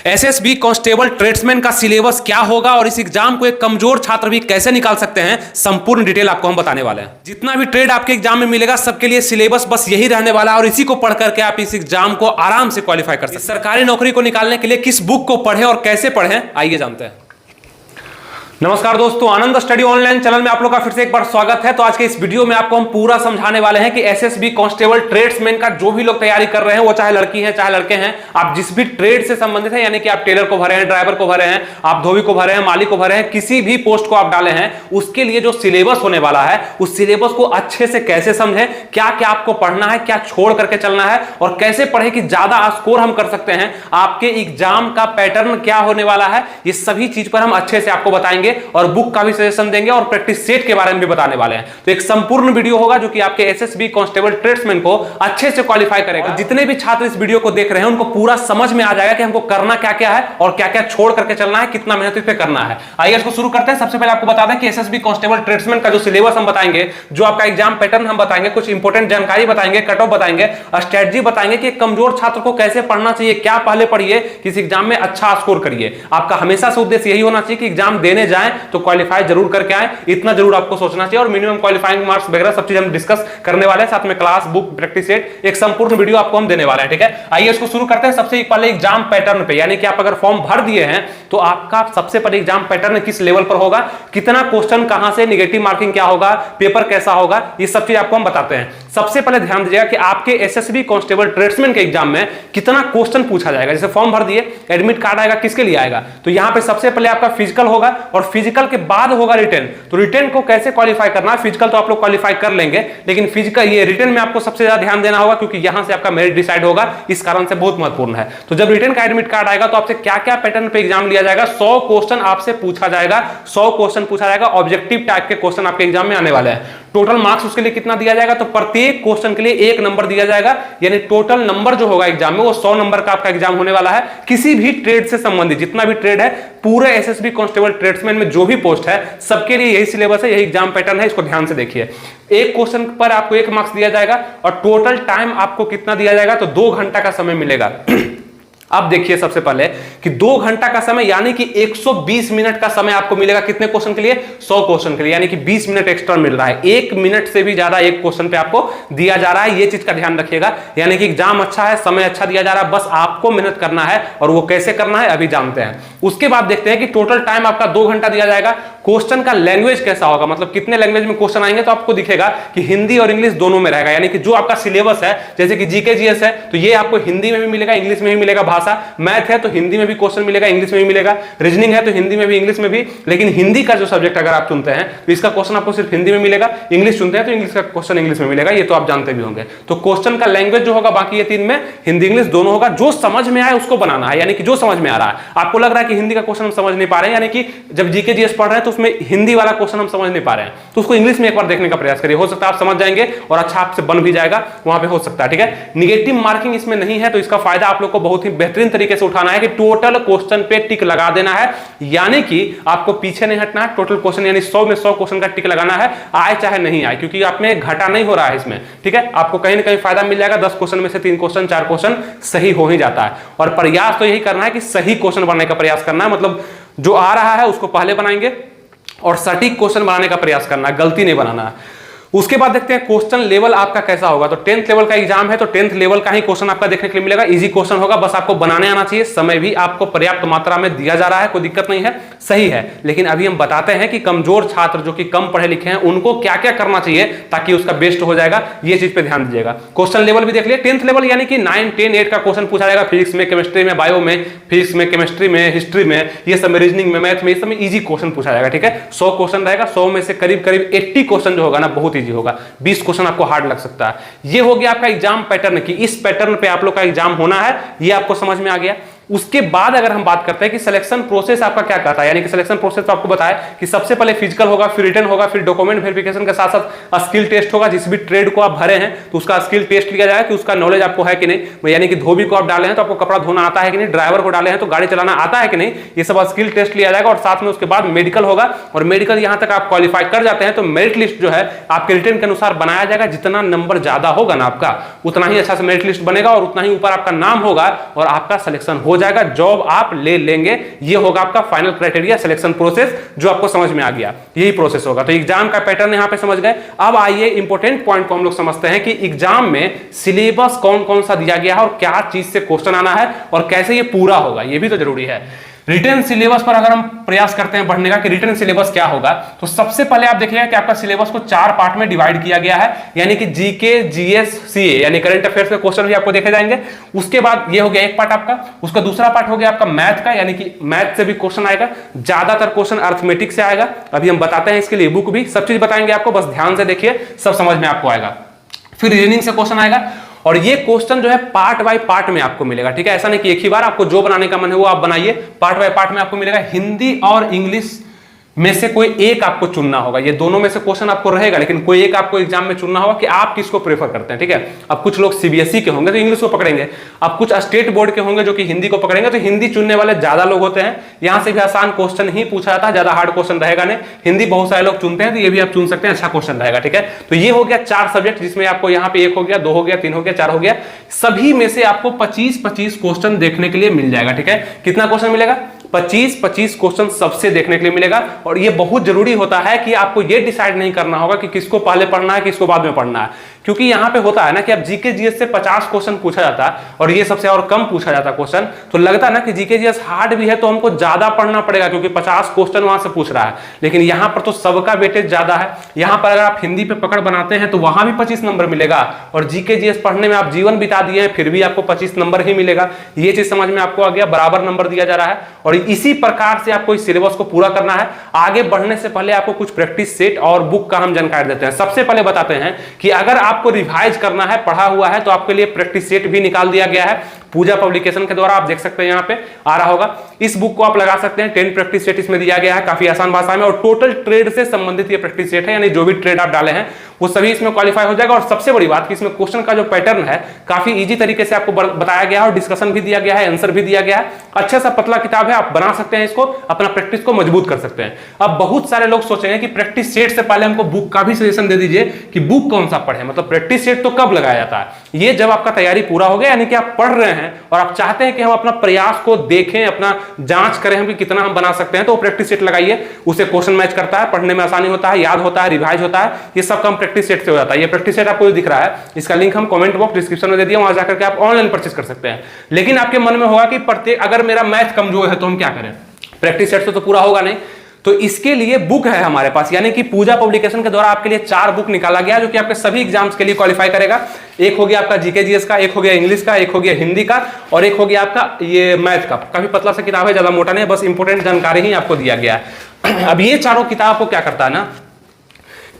SSB constable tradesman का syllabus क्या होगा और इस एग्जाम को एक कमजोर छात्र भी कैसे निकाल सकते हैं, संपूर्ण डिटेल आपको हम बताने वाले हैं। जितना भी ट्रेड आपके एग्जाम में मिलेगा सबके लिए सिलेबस बस यही रहने वाला है और इसी को पढ़ करके आप इस एग्जाम को आराम से क्वालिफाई कर सकते हैं। सरकारी नौकरी को निकालने के लिए किस बुक को पढ़ें और कैसे पढ़ें, आइए जानते हैं। नमस्कार दोस्तों, आनंद स्टडी ऑनलाइन चैनल में आप लोग का फिर से एक बार स्वागत है। तो आज के इस वीडियो में आपको हम पूरा समझाने वाले हैं कि एसएसबी कांस्टेबल ट्रेड्समैन का जो भी लोग तैयारी कर रहे हैं, वो चाहे लड़की है चाहे लड़के हैं, आप जिस भी ट्रेड से संबंधित है, यानी कि आप टेलर को भरे हैं, ड्राइवर को भरे हैं, आप धोबी को भरे हैं, माली को भरे हैं, किसी भी पोस्ट को आप डाले हैं, उसके लिए जो सिलेबस होने वाला है उस सिलेबस को अच्छे से कैसे समझें, क्या क्या आपको पढ़ना है, क्या छोड़ करके चलना है और कैसे पढ़े कि ज्यादा स्कोर हम कर सकते हैं, आपके एग्जाम का पैटर्न क्या होने वाला है, ये सभी चीज पर हम अच्छे से आपको बताएंगे और बुक का भी सजेशन देंगे और प्रैक्टिस सेट के बारे में भी बताने वाले हैं। तो एक संपूर्ण वीडियो होगा जो कि आपके एसएसबी कांस्टेबल ट्रेड्समैन को अच्छे से क्वालिफाई करेगा। जितने भी छात्र इस वीडियो को देख रहे हैं उनको पूरा समझ में आ जाएगा कि हमको करना क्या क्या है और क्या क्या छोड़ करके चलना है, कितना मेहनत इस पे करना है। आइए इसको शुरू करते हैं। सबसे पहले आपको बता दें कि एसएसबी कांस्टेबल ट्रेड्समैन का जो सिलेबस हम बताएंगे, जो आपका एग्जाम पैटर्न हम बताएंगे, कुछ इंपॉर्टेंट जानकारी बताएंगे, कट ऑफ बताएंगे, स्ट्रेटजी बताएंगे कि कमजोर छात्र को कैसे पढ़ना चाहिए, क्या पहले पढ़िए कि इस एग्जाम में अच्छा स्कोर करिए। आपका हमेशा से उद्देश्य यही होना चाहिए कि एग्जाम देने जाएं तो क्वालिफाई जरूर करके आए, इतना जरूर आपको सोचना चाहिए। और मिनिमम क्वालिफाइंग मार्क्स वगैरह सब चीज हम डिस्कस करने वाले हैं, साथ में क्लास, बुक, प्रैक्टिस सेट, एक संपूर्ण वीडियो आपको हम देने वाले हैं। ठीक है, आइए इसको शुरू करते हैं। सबसे पहले एग्जाम पैटर्न पे, यानी कि आप अगर फॉर्म भर दिए हैं तो आपका सबसे पहले एग्जाम पैटर्न किस लेवल पर होगा, कितना क्वेश्चन कहां से, नेगेटिव मार्किंग क्या होगा, पेपर कैसा होगा, ये सब चीज आपको हम बताते हैं। सबसे पहले ध्यान दीजिएगा कि आपके एसएसबी कांस्टेबल ट्रेड्समैन के एग्जाम में कितना क्वेश्चन पूछा जाएगा। जैसे फॉर्म भर दिए, एडमिट कार्ड आएगा, किसके लिए आएगा, तो यहां पे सबसे पहले आपका फिजिकल होगा और फिजिकल के बाद होगा रिटन। तो रिटन को कैसे क्वालिफाई करना है, फिजिकल तो आप लोग क्वालिफाई कर लेंगे, लेकिन फिजिकल ये रिटन में आपको सबसे ज्यादा ध्यान देना होगा क्योंकि यहां से आपका मेरिट डिसाइड होगा, इस कारण से बहुत महत्वपूर्ण है। तो जब रिटन का एडमिट कार्ड आएगा तो आपसे क्या क्या पैटर्न पे एग्जाम लिया जाएगा, 100 क्वेश्चन आपसे पूछा जाएगा, 100 क्वेश्चन पूछा जाएगा, ऑब्जेक्टिव टाइप के क्वेश्चन आपके एग्जाम में आने वाले हैं। टोटल मार्क्स उसके लिए कितना दिया जाएगा, तो प्रत्येक क्वेश्चन के लिए 1 नंबर दिया जाएगा, यानी टोटल नंबर जो होगा एग्जाम में वो 100 नंबर का आपका एग्जाम होने वाला है। किसी भी ट्रेड से संबंधित जितना भी ट्रेड है, पूरे एसएसबी कांस्टेबल ट्रेड्समैन में जो भी पोस्ट है सबके लिए यही सिलेबस है, यही एग्जाम पैटर्न है, इसको ध्यान से देखिए। एक क्वेश्चन पर आपको 1 मार्क्स दिया जाएगा और टोटल टाइम आपको कितना दिया जाएगा, तो 2 घंटा का समय मिलेगा। अब देखिए सबसे पहले कि 2 घंटा का समय यानी कि 120 मिनट का समय आपको मिलेगा कितने क्वेश्चन के लिए, 100 क्वेश्चन के लिए, यानी कि 20 मिनट एक्स्ट्रा मिल रहा है। 1 मिनट से भी ज्यादा एक क्वेश्चन पे आपको दिया जा रहा है, ये चीज का ध्यान रखिएगा। यानी कि एग्जाम अच्छा है, समय अच्छा दिया जा रहा है, बस आपको मेहनत करना है और वो कैसे करना है अभी जानते हैं। उसके बाद देखते हैं कि टोटल टाइम आपका 2 घंटा दिया जाएगा। क्वेश्चन का लैंग्वेज कैसा होगा, मतलब कितने लैंग्वेज में क्वेश्चन आएंगे, तो आपको दिखेगा कि हिंदी और इंग्लिश दोनों में रहेगा। यानी कि जो आपका सिलेबस है, जैसे कि जीके जीएस है तो ये आपको हिंदी में भी मिलेगा, इंग्लिश में भी मिलेगा। भाषा मैथ है तो हिंदी में भी क्वेश्चन मिलेगा, इंग्लिश में भी मिलेगा। रीजनिंग है तो हिंदी में भी, इंग्लिश में भी। लेकिन हिंदी का जो सब्जेक्ट अगर आप चुनते हैं तो इसका क्वेश्चन आपको सिर्फ हिंदी में मिलेगा, इंग्लिश चुनते हैं तो इंग्लिश का क्वेश्चन इंग्लिश में मिलेगा, ये तो आप जानते भी होंगे। तो क्वेश्चन का लैंग्वेज जो होगा बाकी ये 3 में, हिंदी इंग्लिश दोनों होगा। जो समझ में आए उसको बनाना है, यानी कि जो समझ में आ रहा है। आपको लग रहा है कि हिंदी का क्वेश्चन हम समझ नहीं पा रहे हैं, यानी कि जब जीके जीएस पढ़ रहे हैं तो उसमें हिंदी वाला क्वेश्चन हम समझ नहीं पा रहे हैं, तो उसको इंग्लिश में एक बार देखने का प्रयास करिए, हो सकता है आप समझ जाएंगे और अच्छा आपसे बन भी जाएगा, वहां पे हो सकता है। ठीक है, निगेटिव मार्किंग इसमें नहीं है, तो इसका फायदा आप लोग को बहुत ही बेहतरीन तरीके से उठाना है कि टोटल क्वेश्चन पे टिक लगा देना है, यानी कि आपको पीछे नहीं हटना है। टोटल क्वेश्चन यानी 100 में 100 क्वेश्चन का टिक लगाना है, आए चाहे नहीं आए, क्योंकि आप में घाटा नहीं हो रहा है इसमें। ठीक है, आपको कहीं ना कहीं फायदा मिल जाएगा। 10 क्वेश्चन में से 3 क्वेश्चन 4 क्वेश्चन सही हो ही जाता है। और प्रयास तो यही करना है कि सही क्वेश्चन बनाने का प्रयास करना है, मतलब जो आ रहा है उसको पहले बनाएंगे और सटीक क्वेश्चन बनाने का प्रयास करना है, गलती नहीं बनाना है। उसके बाद देखते हैं क्वेश्चन लेवल आपका कैसा होगा। तो 10th लेवल का एग्जाम है तो 10th लेवल का ही क्वेश्चन आपका देखने के लिए मिलेगा। इजी क्वेश्चन होगा, बस आपको बनाने आना चाहिए। समय भी आपको पर्याप्त मात्रा में दिया जा रहा है, कोई दिक्कत नहीं है, सही है। लेकिन अभी हम बताते हैं कि कमजोर छात्र जो कि कम पढ़े लिखे हैं उनको क्या क्या करना चाहिए ताकि उसका बेस्ट हो जाएगा, ये चीज पे ध्यान दीजिएगा। क्वेश्चन लेवल भी देख लिया। 10th लेवल यानी कि 9, 10, 8 का क्वेश्चन पूछा जाएगा फिजिक्स में, केमिस्ट्री में, बायो में, फिजिक्स में, केमिस्ट्री में, हिस्ट्री में, ये सब में, रीजनिंग में, मैथ में, ये सब में इजी क्वेश्चन पूछा जाएगा। ठीक है, 100 क्वेश्चन रहेगा, 100 में से करीब करीब 80 क्वेश्चन जो होगा ना बहुत ईजी होगा, 20 क्वेश्चन आपको हार्ड लग सकता है। ये हो गया आपका एग्जाम पैटर्न की इस पैटर्न पे आप लोग का एग्जाम होना है, ये आपको समझ में आ गया। उसके बाद अगर हम बात करते हैं कि सिलेक्शन प्रोसेस आपका क्या कहता है, यानी कि सिलेक्शन प्रोसेस तो आपको बताया कि सबसे पहले फिजिकल होगा, फिर रिटन होगा, फिर डॉक्यूमेंट वेरिफिकेशन के साथ साथ स्किल टेस्ट होगा। जिस भी ट्रेड को आप भरे हैं तो उसका स्किल टेस्ट लिया जाएगा कि उसका नॉलेज आपको है कि नहीं, यानी कि धोबी को आप डाले हैं तो आपको कपड़ा धोना आता है कि नहीं, ड्राइवर को डाले हैं तो गाड़ी चलाना आता है कि नहीं, ये सब स्किल टेस्ट लिया जाएगा। और साथ में उसके बाद मेडिकल होगा, और मेडिकल यहां तक आप क्वालिफाई कर जाते हैं तो मेरिट लिस्ट जो है आपके रिटन के अनुसार बनाया जाएगा। जितना नंबर ज्यादा होगा ना आपका, उतना ही अच्छा से मेरिट लिस्ट बनेगा और उतना ही ऊपर आपका नाम होगा और आपका सिलेक्शन हो हो जाएगा, जॉब आप ले लेंगे। ये होगा आपका फाइनल क्राइटेरिया, सिलेक्शन प्रोसेस, जो आपको समझ में आ गया, यही प्रोसेस होगा। तो एग्जाम का पैटर्न यहां पे समझ गए। अब आइए इंपॉर्टेंट पॉइंट को हम लोग समझते हैं कि एग्जाम में सिलेबस कौन कौन सा दिया गया है और क्या चीज से क्वेश्चन आना है और कैसे ये पूरा होगा, ये भी तो जरूरी है। रिटन सिलेबस पर अगर हम प्रयास करते हैं बढ़ने का कि रिटन सिलेबस क्या होगा, तो सबसे पहले आप देखिएगा कि आपका सिलेबस को 4 पार्ट में डिवाइड किया गया है, यानी कि जीके, जीएस, सीए यानी करंट अफेयर्स के क्वेश्चन भी आपको देखे जाएंगे। उसके बाद ये हो गया एक पार्ट आपका, उसका दूसरा पार्ट हो गया आपका मैथ का, यानी कि मैथ से भी क्वेश्चन आएगा, ज्यादातर क्वेश्चन अर्थमेटिक से आएगा। अभी हम बताते हैं इसके लिए बुक भी, सब चीज बताएंगे आपको, बस ध्यान से देखिए, सब समझ में आपको आएगा। फिर रीजनिंग से क्वेश्चन आएगा और ये क्वेश्चन जो है पार्ट बाय पार्ट में आपको मिलेगा, ठीक है। ऐसा नहीं कि एक ही बार आपको जो बनाने का मन है वो आप बनाइए, पार्ट बाय पार्ट में आपको मिलेगा। हिंदी और इंग्लिश में से कोई एक आपको चुनना होगा, ये दोनों में से क्वेश्चन आपको रहेगा, लेकिन कोई एक आपको एग्जाम में चुनना होगा कि आप किसको प्रेफर करते हैं, ठीक है। अब कुछ लोग सीबीएसई के होंगे तो इंग्लिश को पकड़ेंगे, अब कुछ स्टेट बोर्ड के होंगे जो कि हिंदी को पकड़ेंगे, तो हिंदी चुनने वाले ज्यादा लोग होते हैं। यहां से भी आसान क्वेश्चन ही पूछा जाता है, ज्यादा हार्ड क्वेश्चन रहेगा नहीं। हिंदी बहुत सारे लोग चुनते हैं, तो ये भी आप चुन सकते हैं, अच्छा क्वेश्चन रहेगा, ठीक है। तो ये हो गया 4 सब्जेक्ट, जिसमें आपको यहाँ पे 1 हो गया, 2 हो गया, 3 हो गया, 4 हो गया। सभी में से आपको 25-25 क्वेश्चन देखने के लिए मिल जाएगा, ठीक है। कितना क्वेश्चन मिलेगा? 25-25 क्वेश्चन सबसे देखने के लिए मिलेगा। और ये बहुत जरूरी होता है कि आपको ये डिसाइड नहीं करना होगा कि किसको पहले पढ़ना है, किसको बाद में पढ़ना है, क्योंकि यहां पे होता है ना कि अब जीके जीएस से 50 क्वेश्चन पूछा जाता है और ये सबसे और कम पूछा जाता क्वेश्चन, तो लगता है ना कि जीके जीएस हार्ड भी है तो हमको ज्यादा पढ़ना पड़ेगा क्योंकि 50 क्वेश्चन वहां से पूछ रहा है। लेकिन यहां पर तो सबका वेटेज ज्यादा है। यहां पर अगर आप हिंदी पे पकड़ बनाते हैं तो वहां भी 25 नंबर मिलेगा, और जीके जीएस पढ़ने में आप जीवन बिता दिए हैं फिर भी आपको 25 नंबर ही मिलेगा। ये चीज समझ में आपको आ गया, बराबर नंबर दिया जा रहा है। और इसी प्रकार से आपको इस सिलेबस को पूरा करना है। आगे बढ़ने से पहले आपको कुछ प्रैक्टिस सेट और बुक का हम जानकारी देते हैं। सबसे पहले बताते हैं कि अगर आपको रिवाइज करना है, पढ़ा हुआ है, तो आपके लिए प्रैक्टिस सेट भी निकाल दिया गया है पूजा पब्लिकेशन के द्वारा। आप देख सकते हैं यहाँ पे आ रहा होगा, इस बुक को आप लगा सकते हैं। 10 प्रैक्टिस सेट इसमें दिया गया है, काफी आसान भाषा में, और टोटल ट्रेड से संबंधित ये प्रैक्टिस सेट है, यानी जो भी ट्रेड आप डाले हैं वो सभी इसमें क्वालिफाई हो जाएगा। और सबसे बड़ी बात कि इसमें क्वेश्चन का जो पैटर्न है काफी इजी तरीके से आपको बताया गया है, और डिस्कशन भी दिया गया है, आंसर भी दिया गया है। अच्छा सा पतला किताब है, आप बना सकते हैं इसको, अपना प्रैक्टिस को मजबूत कर सकते हैं। अब बहुत सारे लोग सोचेंगे कि प्रैक्टिस सेट से पहले हमको बुक का भी सजेशन दे दीजिए कि बुक कौन सा पढ़े, मतलब प्रैक्टिस सेट तो कब लगाया जाता है? ये जब आपका तैयारी पूरा हो गया, यानी कि आप पढ़ रहे हैं और आप चाहते हैं कि हम अपना प्रयास को देखें, अपना जांच करें हम कि कितना हम बना सकते हैं, तो प्रैक्टिस सेट लगाइए। उसे क्वेश्चन मैच करता है, पढ़ने में आसानी होता है, याद होता है, रिवाइज होता है, ये सब काम प्रैक्टिस सेट से हो जाता है। ये प्रैक्टिस सेट आपको दिख रहा है, इसका लिंक हम कमेंट बॉक्स डिस्क्रिप्शन में दे दिया, वहां जाकर के आप ऑनलाइन परचेस कर सकते हैं। लेकिन आपके मन में होगा कि प्रत्येक अगर मेरा मैथ कमजोर है तो हम क्या करें, प्रैक्टिस सेट से तो पूरा होगा नहीं। तो इसके लिए बुक है हमारे पास, यानी कि पूजा पब्लिकेशन के द्वारा आपके लिए 4 बुक निकाला गया जो कि आपके सभी एग्जाम्स के लिए क्वालिफाई करेगा। एक हो गया आपका जीके जीएस का, एक हो गया इंग्लिश का, एक हो गया हिंदी का, और एक हो गया आपका ये मैथ का। काफी पतला सा किताब है, ज्यादा मोटा नहीं, बस इंपोर्टेंट जानकारी ही आपको दिया गया है। अब ये चारों किताब को क्या करता है ना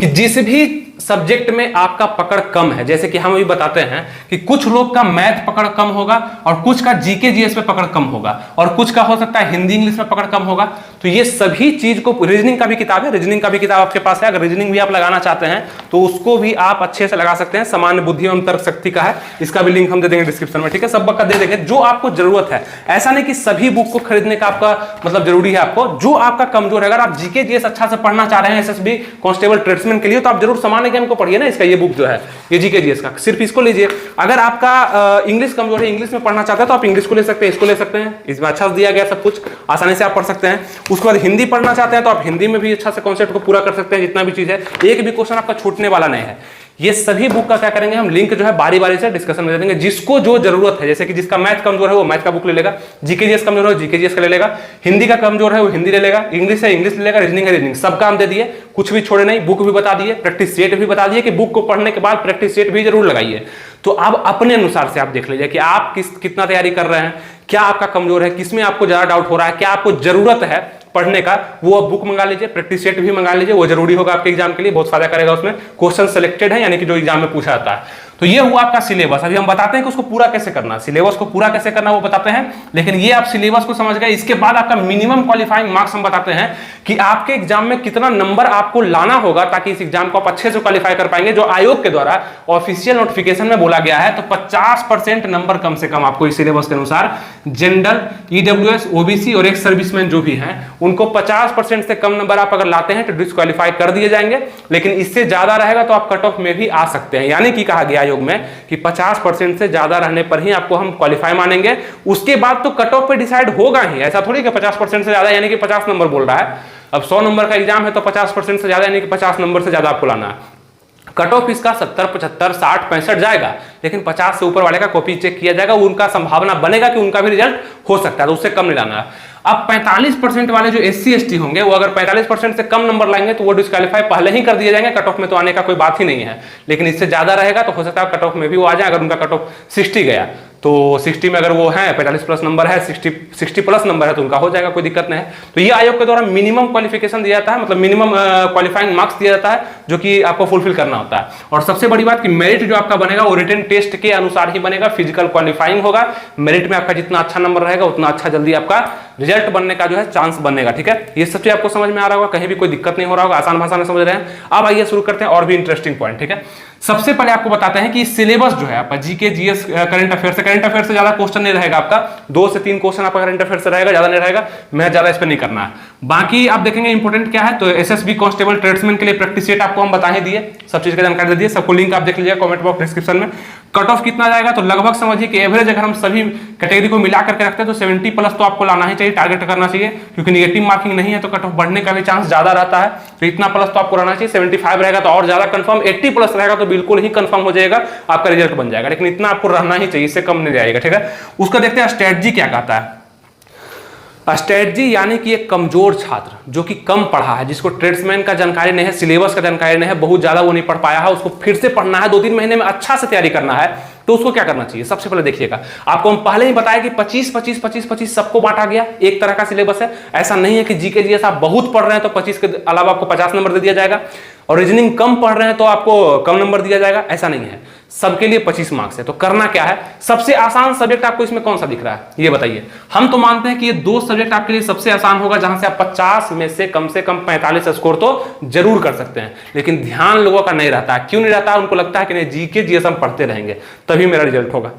कि जिस भी सब्जेक्ट में आपका पकड़ कम है, जैसे कि हम अभी बताते हैं कि कुछ लोग का मैथ पकड़ कम होगा और कुछ का जीके जीएस पे पकड़ कम होगा, और कुछ का हो सकता है हिंदी इंग्लिश में पकड़ कम होगा। तो ये सभी चीज को, रीजनिंग का भी किताब है, रीजनिंग का भी किताब आपके पास है। अगर रीजनिंग भी आप लगाना चाहते हैं तो उसको भी आप अच्छे से लगा सकते हैं, सामान्य बुद्धि एवं तर्क शक्ति का है, इसका भी लिंक हम दे देंगे डिस्क्रिप्शन में, ठीक है। सब बुक का दे देंगे जो आपको जरूरत है। ऐसा नहीं कि सभी बुक को खरीदने का आपका मतलब जरूरी है, आपको जो आपका कमजोर है। अगर आप जीके जीएस अच्छा से पढ़ना चाह रहे हैं एसएसबी कांस्टेबल ट्रेड्समैन के लिए, तो आप जरूर सामान्य ज्ञान को पढ़िए ना। इसका ये बुक जो है ये जीके जीएस का, सिर्फ इसको लीजिए। अगर आपका इंग्लिश कमजोर है, इंग्लिश में पढ़ना चाहते हैं, तो आप इंग्लिश को ले सकते हैं, इसको ले सकते हैं, इसमें अच्छा दिया गया सब कुछ, आसानी से आप पढ़ सकते हैं। उसके बाद हिंदी पढ़ना चाहते हैं तो आप हिंदी में भी अच्छा से कॉन्सेप्ट को पूरा कर सकते हैं, जितना भी चीज है, एक भी क्वेश्चन आपका छूटने वाला नहीं है। ये सभी बुक का क्या करेंगे हम, लिंक जो है बारी बारी से डिस्कशन में दे देंगे, जिसको जो जरूरत है। जैसे कि जिसका मैथ कमजोर है वो मैथ का बुक ले लेगा, जीके जीएस कमजोर है जीके जीएस का ले लेगा, हिंदी का कमजोर है वो हिंदी ले लेगा, इंग्लिश है इंग्लिश ले लेगा, रीजनिंग है रीजनिंग, सब काम दे दिए, कुछ भी छोड़े नहीं। बुक भी बता दिए, प्रैक्टिस सेट भी बता दिए कि बुक को पढ़ने के बाद प्रैक्टिस सेट भी जरूर लगाइए। तो अब अपने अनुसार से आप देख लीजिए कि आप कितना तैयारी कर रहे हैं, क्या आपका कमजोर है, किसमें आपको ज्यादा डाउट हो रहा है, क्या आपको जरूरत है पढ़ने का, वो अब बुक मंगा लीजिए, प्रैक्टिस सेट भी मंगा लीजिए, वो जरूरी होगा आपके एग्जाम के लिए, बहुत फायदा करेगा। उसमें क्वेश्चन सिलेक्टेड है, यानी कि जो एग्जाम में पूछा जाता है। तो ये हुआ आपका सिलेबस। अभी हम बताते हैं कि उसको पूरा कैसे करना, सिलेबस को पूरा कैसे करना वो बताते हैं, लेकिन ये आप सिलेबस को समझ गए। इसके बाद आपका मिनिमम क्वालिफाइंग मार्क्स हम बताते हैं कि आपके एग्जाम में कितना नंबर आपको लाना होगा ताकि इस एग्जाम को आप अच्छे से क्वालिफाई कर पाएंगे। जो आयोग के द्वारा ऑफिशियल नोटिफिकेशन में बोला गया है, तो 50% नंबर कम से कम आपको इस सिलेबस के अनुसार जनरल, ईडब्ल्यूएस, ओबीसी और एक्स सर्विसमैन जो भी हैं उनको 50% से कम नंबर आप अगर लाते हैं तो डिस्क्वालीफाई कर दिए जाएंगे। लेकिन इससे ज्यादा रहेगा तो आप कट ऑफ में भी आ सकते हैं, यानी कि कहा गया आयोग में कि 50% से ज्यादा रहने पर ही आपको हम क्वालिफाई मानेंगे। उसके बाद तो कट ऑफ पे डिसाइड होगा ही, ऐसा थोड़ी कि 50% से ज्यादा यानी कि 50 नंबर बोल रहा है। अब 100 नंबर का एग्जाम है तो 50% से ज्यादा यानी कि 50 नंबर से ज्यादा आपको लाना है। कट ऑफ इसका 70, 75, 60, 65 जाएगा, लेकिन 50 से ऊपर वाले का कॉपी चेक किया जाएगा, उनका संभावना बनेगा कि उनका भी रिजल्ट हो सकता है, तो उससे कम नहीं लाना है। अब 45% वाले जो SC ST होंगे वो अगर 45% से कम नंबर लाएंगे तो वो डिस्क्वालीफाई पहले ही कर दिए जाएंगे, कट ऑफ में तो आने का कोई बात ही नहीं है। लेकिन इससे ज्यादा रहेगा तो हो सकता है कट ऑफ में भी वो आ जाए। अगर उनका कट ऑफ 60 गया तो 60 में अगर वो है 45 प्लस नंबर है, 60 प्लस नंबर है तो उनका हो जाएगा, कोई दिक्कत नहीं है। तो ये आयोग के द्वारा मिनिमम क्वालिफिकेशन दिया जाता है, मतलब मिनिमम क्वालिफाइंग मार्क्स दिया जाता है जो कि आपको फुलफिल करना होता है। और सबसे बड़ी बात कि मेरिट जो आपका बनेगा वो रिटन टेस्ट के अनुसार ही बनेगा, फिजिकल क्वालिफाइंग होगा। मेरिट में आपका जितना अच्छा नंबर रहेगा उतना अच्छा जल्दी आपका रिजल्ट बनने का जो है चांस बनेगा। ठीक है, ये सब चीज आपको समझ में आ रहा होगा, कहीं भी कोई दिक्कत नहीं हो रहा होगा, आसान भाषा में समझ रहे हैं। अब आइए शुरू करते हैं और भी इंटरेस्टिंग पॉइंट। ठीक है, सबसे पहले आपको बताते हैं कि सिलेबस जो है आपका जीके जीएस करंट अफेयर से ज्यादा क्वेश्चन नहीं रहेगा आपका, 2 से 3 क्वेश्चन आपका करंट अफेयर से रहेगा, ज्यादा नहीं रहेगा। मैं ज्यादा इस पर नहीं करना है। बाकी आप देखेंगे इंपॉर्टेंट क्या है, तो एसएसबी कांस्टेबल ट्रेड्समैन के लिए प्रैक्टिस सेट आपको हम बता ही दिए, सब चीज की जानकारी दे दिए, सबको लिंक आप देख लीजिएगा कमेंट बॉक्स डिस्क्रिप्शन में। कट ऑफ कितना जाएगा तो लगभग समझिए कि एवरेज अगर हम सभी कैटेगरी को मिला करके रखते हैं तो 70 प्लस तो आपको लाना ही चाहिए, टारगेट करना चाहिए, क्योंकि नेगेटिव मार्किंग नहीं है तो कट ऑफ बढ़ने का भी चांस ज्यादा रहता है। तो इतना प्लस तो आपको रहना चाहिए, 75 रहेगा तो और ज्यादा कंफर्म, 80 प्लस रहेगा तो बिल्कुल ही कंफर्म हो जाएगा, आपका रिजल्ट बन जाएगा। लेकिन इतना आपको रहना ही चाहिए, इससे कम नहीं जाएगा। ठीक है, उसका देखते हैं स्ट्रेटजी क्या कहता है। स्ट्रेटजी यानी कि एक कमजोर छात्र जो कि कम पढ़ा है, जिसको ट्रेड्समैन का जानकारी नहीं है, सिलेबस का जानकारी नहीं है, बहुत ज्यादा वो नहीं पढ़ पाया है, उसको फिर से पढ़ना है, 2-3 महीने में अच्छा से तैयारी करना है, तो उसको क्या करना चाहिए। सबसे पहले देखिएगा, आपको हम पहले ही बताया कि 25-25-25-25 सबको बांटा गया, एक तरह का सिलेबस है। ऐसा नहीं है कि जीके जीएस आप बहुत पढ़ रहे हैं तो 25 के अलावा आपको 50 नंबर दे दिया जाएगा, और रीजनिंग कम पढ़ रहे हैं तो आपको कम नंबर दिया जाएगा, ऐसा नहीं है। सबके लिए 25 मार्क्स है। तो करना क्या है, सबसे आसान सब्जेक्ट आपको इसमें कौन सा दिख रहा है ये बताइए। हम तो मानते हैं कि ये 2 सब्जेक्ट आपके लिए सबसे आसान होगा, जहां से आप 50 में से कम 45 स्कोर तो जरूर कर सकते हैं। लेकिन ध्यान लोगों का नहीं रहता है, क्यों नहीं रहता है, उनको लगता है कि नहीं जीके जीएस हम पढ़ते रहेंगे तभी मेरा रिजल्ट होगा।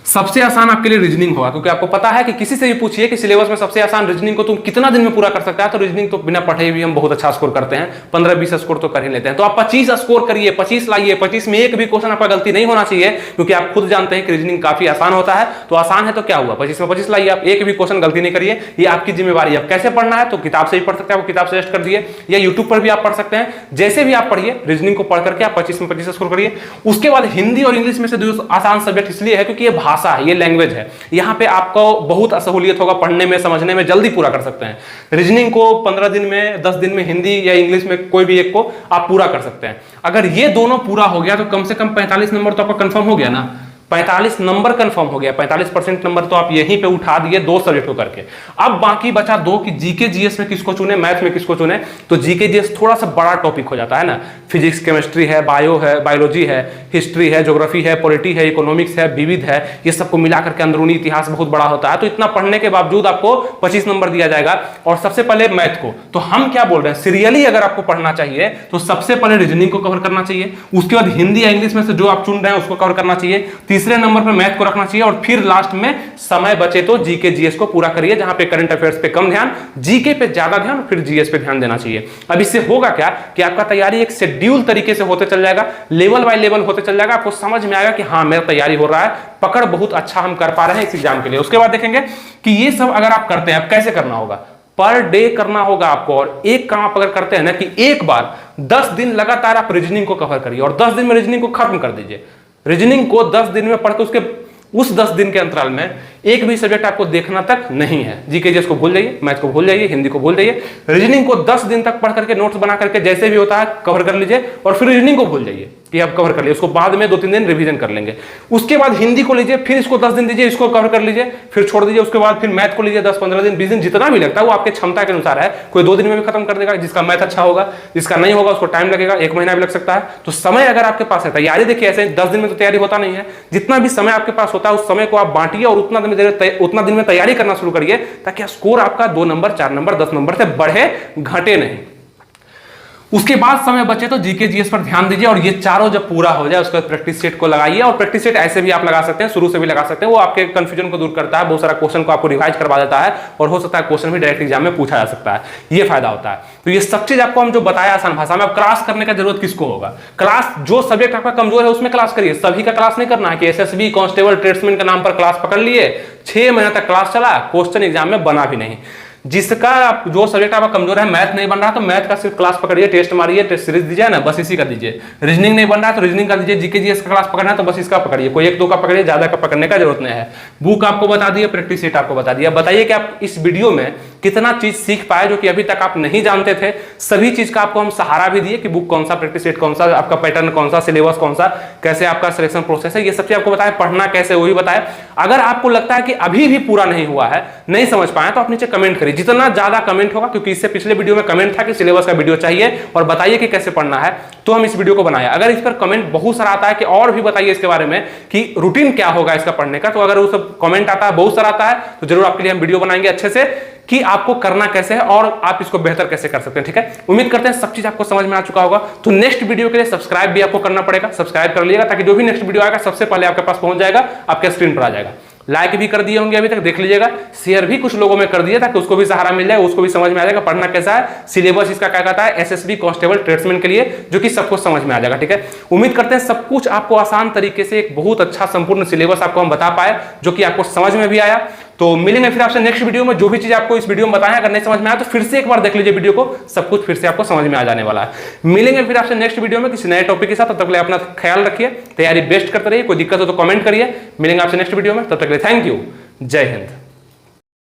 सबसे आसान आपके लिए रीजनिंग होगा, क्योंकि आपको पता है कि किसी से भी पूछिए कि सिलेबस में सबसे आसान रीजनिंग को तुम कितना दिन में पूरा कर सकता है, तो रीजनिंग तो बिना पढ़े भी हम बहुत अच्छा स्कोर करते हैं, 15-20 स्कोर तो कर ही लेते हैं। तो आप 25 स्कोर करिए, 25 लाइए, 25 में एक भी क्वेश्चन आपका गलती नहीं होना चाहिए, क्योंकि आप खुद जानते हैं कि रीजनिंग काफी आसान होता है। तो आसान है तो क्या हुआ, 25 में 25 लाइए, आप एक भी क्वेश्चन गलती नहीं करिए, ये आपकी जिम्मेवारी है। कैसे पढ़ना है तो किताब से ही पढ़ सकते हैं, वो किताब सजेस्ट कर दिए, या यूट्यूब पर भी आप पढ़ सकते हैं, जैसे भी आप पढ़िए, रीजनिंग को पढ़ करके आप 25 में 25 स्कोर करिए। उसके बाद हिंदी और इंग्लिश में से 2 आसान सब्जेक्ट इसलिए है क्योंकि ये भाषा है, ये लैंग्वेज है, यहां पे आपको बहुत असहूलियत होगा पढ़ने में, समझने में, जल्दी पूरा कर सकते हैं। रीजनिंग को 15 दिन में, 10 दिन में हिंदी या इंग्लिश में कोई भी एक को आप पूरा कर सकते हैं। अगर ये दोनों पूरा हो गया तो कम से कम 45 नंबर तो आपका कंफर्म हो गया ना, 45 नंबर कंफर्म हो गया, 45% नंबर तो आप यहीं पे उठा दिए 2 सब्जेक्ट को करके। अब बाकी बचा 2 कि जीके जीएस में किसको चुने, मैथ में किसको चुने। तो जीके जीएस थोड़ा सा बड़ा टॉपिक हो जाता है ना, फिजिक्स, केमिस्ट्री है, बायो है, बायोलॉजी है, हिस्ट्री है, ज्योग्राफी है, पॉलिटी है, इकोनॉमिक्स है, विविध है, ये सबको मिलाकर के अंदरूनी इतिहास बहुत बड़ा होता है। तो इतना पढ़ने के बावजूद आपको 25 नंबर दिया जाएगा। और सबसे पहले मैथ को, तो हम क्या बोल रहे हैं, सीरियली अगर आपको पढ़ना चाहिए तो सबसे पहले रीजनिंग को कवर करना चाहिए, उसके बाद हिंदी या इंग्लिश में से जो आप चुन रहे हैं उसको कवर करना चाहिए, तीसरे नंबर पर मैथ को रखना चाहिए, और फिर लास्ट में समय बचे तो जीके जीएस को पूरा करिए, जहां पे करंट अफेयर्स पे कम ध्यान, जीके पे ज्यादा ध्यान, फिर जीएस पे ध्यान देना चाहिए। अब इससे होगा क्या कि आपका तैयारी एक शेड्यूल तरीके से होते चल जाएगा, लेवल बाय लेवल होते चल जाएगा, आपको समझ में आएगा कि हाँ मेरा तैयारी हो रहा है, पकड़ बहुत अच्छा हम कर पा रहे हैं इस एग्जाम के लिए। उसके बाद देखेंगे कि ये सब अगर आप करते हैं, अब कैसे करना होगा, पर डे करना होगा आपको। और एक काम आप अगर करते हैं ना कि एक बार 10 दिन लगातार आप रीजनिंग को कवर करिए और 10 दिन में रीजनिंग को खत्म कर दीजिए। रीजनिंग को 10 दिन में पढ़ के उसके उस 10 दिन के अंतराल में एक भी सब्जेक्ट आपको देखना तक नहीं है। जीके जीएस को भूल जाइए, मैथ को भूल जाइए, हिंदी को भूल जाइए, रीजनिंग को 10 दिन तक पढ़ करके नोट्स बना करके जैसे भी होता है कवर कर लीजिए, और फिर रीजनिंग को भूल जाइए कि आप कवर कर लिए, उसको बाद में 2-3 दिन रिवीजन कर लेंगे। उसके बाद हिंदी को लीजिए, फिर इसको 10 दिन दीजिए, इसको कवर कर लीजिए, फिर छोड़ दीजिए। उसके बाद फिर मैथ को लीजिए 10-15 दिन, 20 दिन, जितना भी लगता है वो आपके क्षमता के अनुसार है। कोई 2 दिन में भी खत्म कर देगा, जिसका मैथ अच्छा होगा, जिसका नहीं होगा उसको टाइम लगेगा, 1 महीना भी लग सकता है। तो समय अगर आपके पास है, तैयारी देखिए ऐसे 10 दिन में तो तैयारी होता नहीं है, जितना भी समय आपके पास होता है उस समय को आप बांटिए और उतना दिन में तैयारी करना शुरू करिए, ताकि स्कोर आपका 2 नंबर, 4 नंबर, 10 नंबर से बढ़े, घटे नहीं। उसके बाद समय बचे तो जीके जीएस पर ध्यान दीजिए और ये चारों जब पूरा हो जाए उसके बाद प्रैक्टिस सेट को लगाइए। और प्रैक्टिस सेट ऐसे भी आप लगा सकते हैं, शुरू से भी लगा सकते हैं, वो आपके कंफ्यूजन को दूर करता है, बहुत सारा क्वेश्चन को आपको रिवाइज करवा देता है और हो सकता है क्वेश्चन भी डायरेक्ट एग्जाम में पूछा जा सकता है, ये फायदा होता है। तो ये सब चीज आपको हम जो बताया आसान भाषा में, अब क्लास करने का जरूरत किसको होगा? क्लास जो सब्जेक्ट आपका कमजोर है उसमें क्लास करिए, सभी का क्लास नहीं करना है कि एसएसबी कांस्टेबल ट्रेड्समैन के नाम पर क्लास पकड़ लिए, 6 महीने तक क्लास चला, क्वेश्चन एग्जाम में बना भी नहीं। जिसका जो सब्जेक्ट आपका कमजोर है, मैथ नहीं बन रहा तो मैथ का सिर्फ क्लास पकड़िए, टेस्ट मारिए, टेस्ट सीरीज दीजिए ना, बस इसी का दीजिए। रीजनिंग नहीं बन रहा तो रीजनिंग का दीजिए, जीके जीएस का क्लास पकड़ना है तो बस इसका पकड़िए, कोई 1-2 का पकड़िए, ज्यादा का पकड़ने का जरूरत नहीं है। बुक आपको बता दिए, प्रैक्टिस सेट आपको बता दिया। बताइए कि आप इस वीडियो में कितना चीज सीख पाए जो कि अभी तक आप नहीं जानते थे। सभी चीज का आपको हम सहारा भी दिए कि बुक कौन सा, प्रैक्टिस सेट कौन सा, आपका पैटर्न कौन सा, सिलेबस कौन सा, कैसे आपका सिलेक्शन प्रोसेस है, ये सब चीज आपको बताया, पढ़ना कैसे वो भी बताया। अगर आपको लगता है कि अभी भी पूरा नहीं हुआ है, नहीं समझ पाए, तो आप नीचे कमेंट करिए, जितना ज्यादा कमेंट होगा, क्योंकि इससे पिछले वीडियो में कमेंट था कि सिलेबस का वीडियो चाहिए और बताइए कि कैसे पढ़ना है, तो हम इस वीडियो को बनाया। अगर इस पर कमेंट बहुत सारा आता है कि और भी बताइए इसके बारे में कि रूटीन क्या होगा इसका पढ़ने का, तो अगर वो सब कमेंट आता है, बहुत सारा आता है, तो जरूर आपके लिए हम वीडियो बनाएंगे अच्छे से कि आपको करना कैसे है और आप इसको बेहतर कैसे कर सकते हैं। ठीक है, उम्मीद करते हैं सब चीज आपको समझ में आ चुका होगा। तो नेक्स्ट वीडियो के लिए सब्सक्राइब भी आपको करना पड़ेगा, सब्सक्राइब कर लीजिएगा ताकि जो भी नेक्स्ट वीडियो आएगा सबसे पहले आपके पास पहुंच जाएगा, आपके स्क्रीन पर आ जाएगा। लाइक भी कर दिए होंगे अभी तक, देख लीजिएगा, शेयर भी कुछ लोगों में कर दिए ताकि उसको भी सहारा मिल जाए, उसको भी समझ में आ जाएगा पढ़ना कैसा है, सिलेबस इसका क्या कहता है एसएसबी कांस्टेबल ट्रेड्समैन के लिए, जो कि सबको समझ में आ जाएगा। ठीक है, उम्मीद करते हैं सब कुछ आपको आसान तरीके से एक बहुत अच्छा संपूर्ण सिलेबस आपको हम बता पाए, जो कि आपको समझ में भी आया। तो मिलेंगे फिर आपसे नेक्स्ट वीडियो में। जो भी चीज आपको इस वीडियो में बताया, अगर नहीं समझ में आया तो फिर से एक बार देख लीजिए वीडियो को, सब कुछ फिर से आपको समझ में आ जाने वाला है। मिलेंगे फिर आपसे नेक्स्ट वीडियो में किसी नए टॉपिक के साथ, तब तक के लिए अपना ख्याल रखिए, तैयारी बेस्ट करते रहिए, कोई दिक्कत हो तो कमेंट करिए। मिलेंगे आपसे नेक्स्ट वीडियो में, तब तक के लिए थैंक यू, जय हिंद।